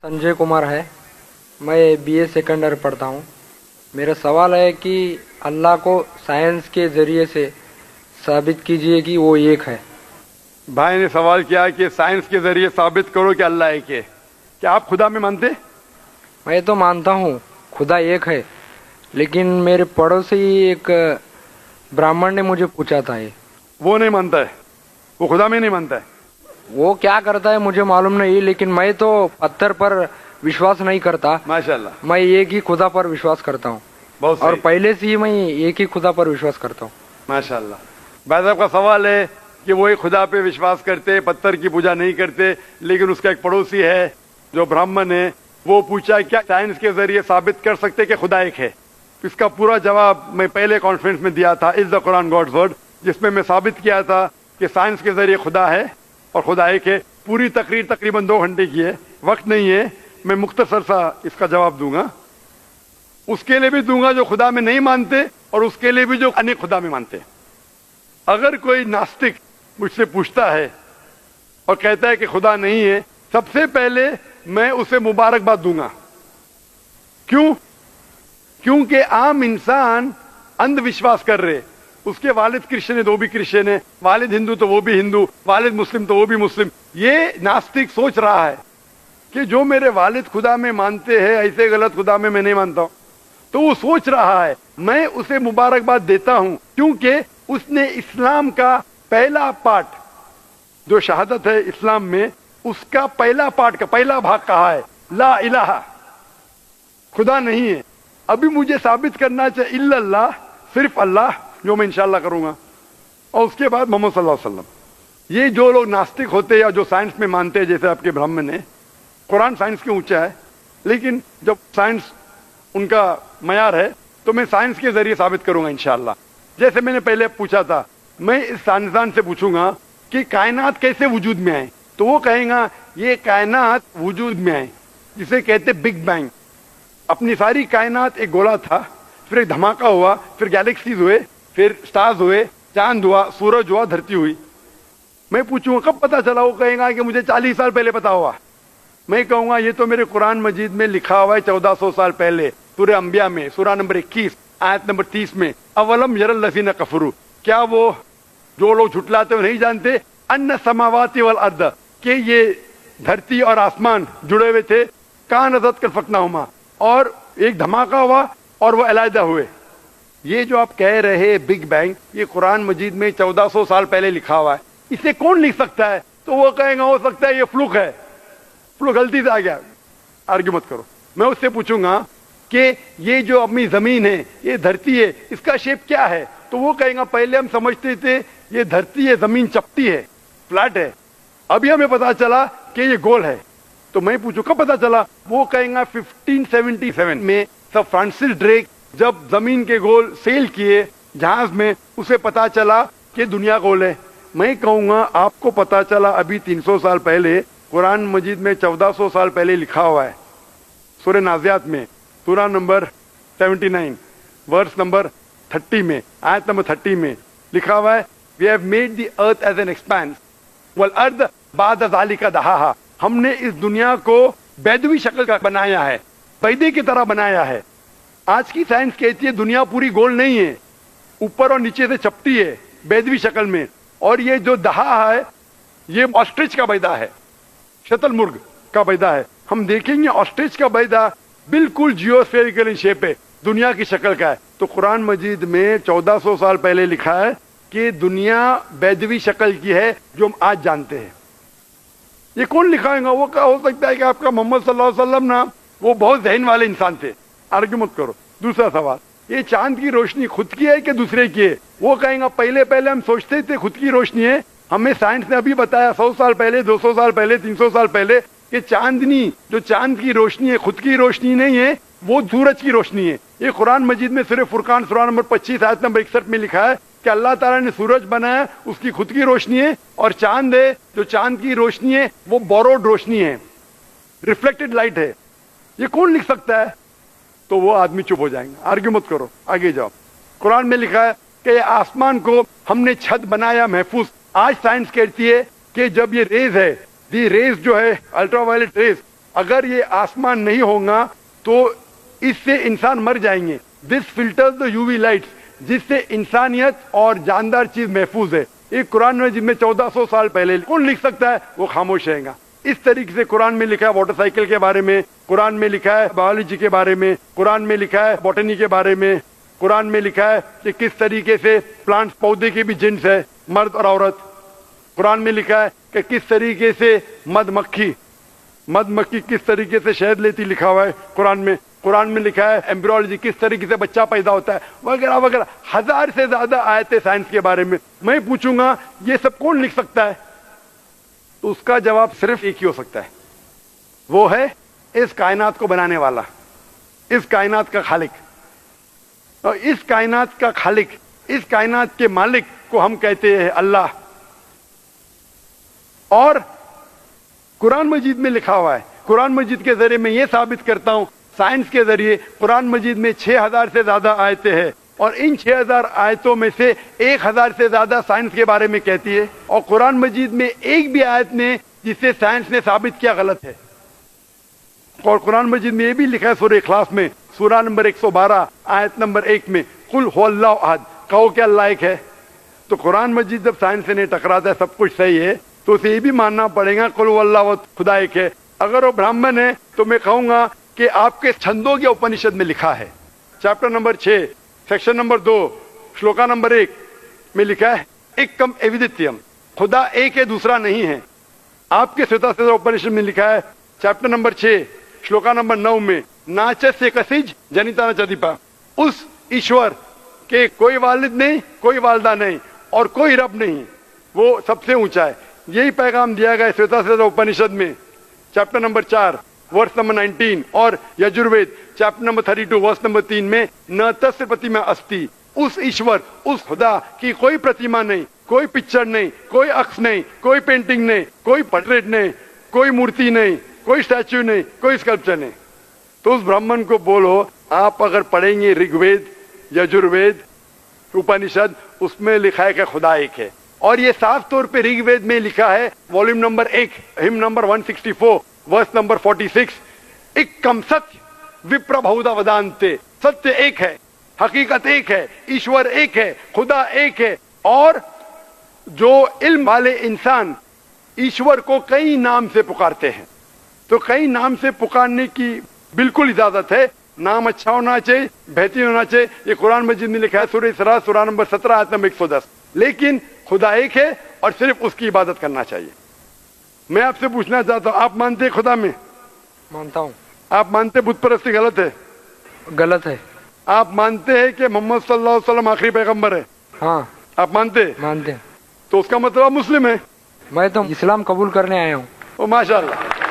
संजय कुमार है। मैं BA second year पढ़ता हूँ। मेरा सवाल है कि अल्लाह को साइंस के ज़रिए से साबित कीजिए कि वो एक है। भाई ने सवाल किया कि साइंस के जरिए साबित करो कि अल्लाह एक है। क्या आप खुदा में मानते? मैं तो मानता हूँ खुदा एक है, लेकिन मेरे पड़ोसी एक ब्राह्मण ने मुझे पूछा था ये। वो नहीं मानता है, वो खुदा में नहीं मानता है। वो क्या करता है मुझे मालूम नहीं, लेकिन मैं तो पत्थर पर विश्वास नहीं करता। माशाल्लाह, मैं एक ही खुदा पर विश्वास करता हूँ, बहुत और सही। पहले से ही मैं एक ही खुदा पर विश्वास करता हूँ। माशाल्लाह। भाई साहब का सवाल है कि वो एक खुदा पे विश्वास करते, पत्थर की पूजा नहीं करते, लेकिन उसका एक पड़ोसी है जो ब्राह्मण है, वो पूछा क्या साइंस के जरिए साबित कर सकते कि खुदा एक है। इसका पूरा जवाब मैं पहले कॉन्फ्रेंस में दिया था, is the Quran God's word, जिसमें मैं साबित किया था कि साइंस के जरिए खुदा है और खुदा एक है। पूरी तकरीर तकरीबन 2 घंटे की है, वक्त नहीं है, मैं मुख्तसर सा इसका जवाब दूंगा। उसके लिए भी दूंगा जो खुदा में नहीं मानते, और उसके लिए भी जो अन्य खुदा में मानते। अगर कोई नास्तिक मुझसे पूछता है और कहता है कि खुदा नहीं है, सबसे पहले मैं उसे मुबारकबाद दूंगा। क्यों? क्योंकि आम इंसान अंधविश्वास कर रहे। उसके वालिद क्रिश्चियन है तो वो भी क्रिश्चियन है, वालिद हिंदू तो वो भी हिंदू, वालिद मुस्लिम तो वो भी मुस्लिम। ये नास्तिक सोच रहा है कि जो मेरे वालिद खुदा में मानते हैं, ऐसे गलत खुदा में मैं नहीं मानता हूं। तो वो सोच रहा है, मैं उसे मुबारकबाद देता हूं, क्योंकि उसने इस्लाम का पहला पार्ट, जो शहादत है इस्लाम में, उसका पहला पार्ट का पहला भाग कहा है, ला इलाहा, खुदा नहीं है। अभी मुझे साबित करना चाहिए इल्लल्लाह, सिर्फ अल्लाह, जो मैं इंशाल्लाह करूंगा, और उसके बाद मोहम्मद सल्लल्लाहु अलैहि वसल्लम। ये जो लोग नास्तिक होते हैं या जो साइंस में मानते हैं, जैसे आपके ब्राह्मण है, कुरान साइंस के ऊंचा है, लेकिन जब साइंस उनका मयार है तो मैं साइंस के जरिए साबित करूंगा इंशाल्लाह। जैसे मैंने पहले पूछा था, मैं इस साइंसदान से पूछूंगा कि कायनात कैसे वजूद में आए, तो वो कहेगा ये कायनात वजूद में आए, जिसे कहते बिग बैंग। अपनी सारी कायनात एक गोला था, फिर एक धमाका हुआ, फिर गैलेक्सीज हुए, फिर स्टार्स हुए, चांद हुआ, सूरज हुआ, धरती हुई। मैं पूछूंगा कब पता चला, वो कहेगा कि मुझे 40 साल पहले पता हुआ। मैं कहूंगा ये तो मेरे कुरान मजीद में लिखा हुआ है 1400 साल पहले, सूरह अंबिया में, सूरह नंबर 21 आयत नंबर 30 में, अवलम यरल लज़ीना कफरू, क्या वो जो लोग झुटलाते वो नहीं जानते, अन्ना समावाति वल अर्द, कि ये धरती और आसमान जुड़े हुए थे, कानज़त कल फकनाहुमा, और एक धमाका हुआ और वो अलहदा हुए। ये जो आप कह रहे बिग बैंग, ये कुरान मजीद में 1400 साल पहले लिखा हुआ है, इसे कौन लिख सकता है? तो वो कहेगा हो सकता है ये फ्लूक है, फ्लूक गलती से आ गया। आर्ग्यू मत करो। मैं उससे पूछूंगा कि ये जो अपनी जमीन है, ये धरती है, इसका शेप क्या है? तो वो कहेगा पहले हम समझते थे ये धरती है, जमीन चपटी है, फ्लैट है, अभी हमें पता चला कि ये गोल है। तो मैं पूछूं कब पता चला? वो कहेगा 1577 में सर फ्रांसिस ड्रेक जब जमीन के गोल सेल किए जहाज में, उसे पता चला कि दुनिया गोल है। मैं कहूंगा आपको पता चला अभी 300 साल पहले, कुरान मजीद में 1400 साल पहले लिखा हुआ है, सूरह नाज़ियात में, सूरह नंबर 79 वर्स नंबर 30 में, आयत नंबर 30 में लिखा हुआ है, we have made the earth as an expanse वल अर्द बाद ज़ालिका दहाहा, हमने इस दुनिया को बैदवी शक्ल का बनाया है, बैदे की तरह बनाया है। आज की साइंस कहती है दुनिया पूरी गोल नहीं है, ऊपर और नीचे से चपटी है बैदवी शक्ल में, और ये जो दहा है ये ऑस्ट्रिच का बैदा है, शतलमुर्ग का बैदा है। हम देखेंगे ऑस्ट्रिच का बैदा बिल्कुल जियोस्फेरिकल इन शेप है, दुनिया की शक्ल का है। तो कुरान मजीद में 1400 साल पहले लिखा है कि दुनिया बैदवी शक्ल की है जो हम आज जानते हैं। ये कौन लिखाएगा? वो क्या हो सकता है कि आपका मोहम्मद सल्लल्लाहु अलैहि वसल्लम ना, वो बहुत ज़हन वाले इंसान थे। आर्ग्यू मत करो। दूसरा सवाल, ये चांद की रोशनी खुद की है कि दूसरे की है? वो कहेगा पहले पहले हम सोचते थे खुद की रोशनी है, हमें साइंस ने अभी बताया 100 साल पहले, 200 साल पहले, 300 साल पहले, कि चांदनी, जो चांद की रोशनी है, खुद की रोशनी नहीं है, वो सूरज की रोशनी है। ये कुरान मजीद में सूरह फुरकान सूरह नंबर 25 आयत नंबर 61 में लिखा है कि अल्लाह ताला ने सूरज बनाया, उसकी खुद की रोशनी है, और चांद है, जो चांद की रोशनी है वो बोरोड रोशनी है, रिफ्लेक्टेड लाइट है। ये कौन लिख सकता है? तो वो आदमी चुप हो जाएंगे। आर्ग्यू मत करो, आगे जाओ। कुरान में लिखा है कि आसमान को हमने छत बनाया महफूज। आज साइंस कहती है कि जब ये रेज है, दी रेज जो है अल्ट्रावायलेट रेज, اگر یہ آسمان نہیں ہوگا تو اس سے انسان مر جائیں گے. دس فلٹرز دا یووی لائٹس, جس سے انسانیت اور جاندار چیز محفوظ ہے. یہ قرآن میں جن میں 1400 سال پہلے کون لکھ سکتا ہے, وہ خاموش رہے گا. اس طریقے سے قرآن میں لکھا ہے واٹر سائیکل کے بارے میں, قرآن میں لکھا ہے بایولوجی کے بارے میں, قرآن میں لکھا ہے بوٹنی کے بارے میں, قرآن میں لکھا ہے کہ کس طریقے سے پلانٹس پودے کے بھی جنس ہے, مرد اور عورت. قرآن میں لکھا ہے کہ کس طریقے سے مد مکھی کس طریقے سے شہد لیتی, لکھا ہوا ہے قرآن میں. قرآن میں لکھا ہے ایمبریولوجی کس طریقے سے بچہ پیدا ہوتا ہے, وغیرہ وغیرہ. 1000 سے زیادہ آیتیں سائنس کے بارے میں. میں پوچھوں گا یہ سب کون لکھ سکتا ہے, تو اس کا جواب صرف ایک ہی ہو سکتا ہے, وہ ہے اس کائنات کو بنانے والا, اس کائنات کا خالق. اور اس کائنات کا خالق, اس کائنات کے مالک کو ہم کہتے ہیں اللہ. اور قرآن مجید میں لکھا ہوا ہے, قرآن مجید کے ذریعے میں یہ ثابت کرتا ہوں, سائنس کے ذریعے قرآن مجید میں 6000 سے زیادہ آیتیں ہیں, اور ان 6000 آیتوں میں سے 1000 سے زیادہ سائنس کے بارے میں کہتی ہے. اور قرآن مجید میں ایک بھی آیت نے جسے سائنس نے ثابت کیا غلط ہے. اور قرآن مجید میں یہ بھی لکھا ہے سورہ اخلاص میں, سورہ نمبر 112 آیت نمبر 1 میں, قل هو اللہ احد, کہو کہ اللہ ایک ہے. تو قرآن مجید جب سائنس سے نہیں ٹکراتا ہے, سب کچھ صحیح ہے, تو اسے یہ بھی ماننا پڑے گا قل هو اللہ احد, خدا ایک ہے. اگر وہ برہمن ہے تو میں کہوں گا کہ آپ کے چھندوگیہ اپنشد میں لکھا ہے, chapter number 6 section number 2 shloka number 1 میں لکھا ہے ایکم ایودتیم, خدا ایک ہے دوسرا نہیں ہے. آپ کے سوتا اپنشد میں لکھا ہے چیپٹر نمبر 6 شلوکا نمبر 9 میں ناچسیہ کسیج جنیتا نہ چدیپا, اس ایشور کے کوئی والد نہیں, کوئی والدہ نہیں, اور کوئی رب نہیں, وہ سب سے اونچا ہے. یہی پیغام دیا گیا سوتا اپنشد میں چیپٹر نمبر 4 ورس نمبر 19, اور Yajurveda chapter number 32 verse number 3 میں نہ تس پرتیما استی, اس ایشور, اس خدا کی کوئی پرتیما نہیں, کوئی پکچر نہیں, کوئی عکس نہیں, کوئی پینٹنگ نہیں, کوئی پورٹریٹ نہیں, کوئی مورتی نہیں, کوئی اسٹیچو نہیں, کوئی اسکلپچر نہیں. تو اس برہمن کو بولو, آپ اگر پڑھیں گے رگ وید, یجروید, اپنشد, اس میں لکھا ہے کہ خدا ایک ہے. اور یہ صاف طور پہ رگ وید میں لکھا ہے والیوم نمبر 1 ہم نمبر 164 ورس نمبر 46, ایکم ستیہ وپر بہودا ودانتے, ستیہ ایک ہے, حقیقت ایک ہے, ایشور ایک ہے, خدا ایک ہے. اور جو علم والے انسان ایشور کو کئی نام سے پکارتے ہیں, تو کئی نام سے پکارنے کی بالکل اجازت ہے. نام اچھا ہونا چاہیے, بہترین ہونا چاہیے. یہ قرآن مجید میں لکھا ہے سورہ اسراء سورہ نمبر 17 آیت نمبر 110. لیکن خدا ایک ہے اور صرف اس کی عبادت کرنا چاہیے. میں آپ سے پوچھنا چاہتا ہوں, آپ مانتے ہیں خدا میں؟ مانتا ہوں. آپ مانتے بت پرستی غلط ہے؟ غلط ہے. آپ مانتے ہیں کہ محمد صلی اللہ علیہ وسلم آخری پیغمبر ہے؟ ہاں آپ مانتے ہیں؟ مانتے ہیں. تو اس کا مطلب آپ مسلم ہیں. میں تو اسلام قبول کرنے آیا ہوں. او ماشاء اللہ.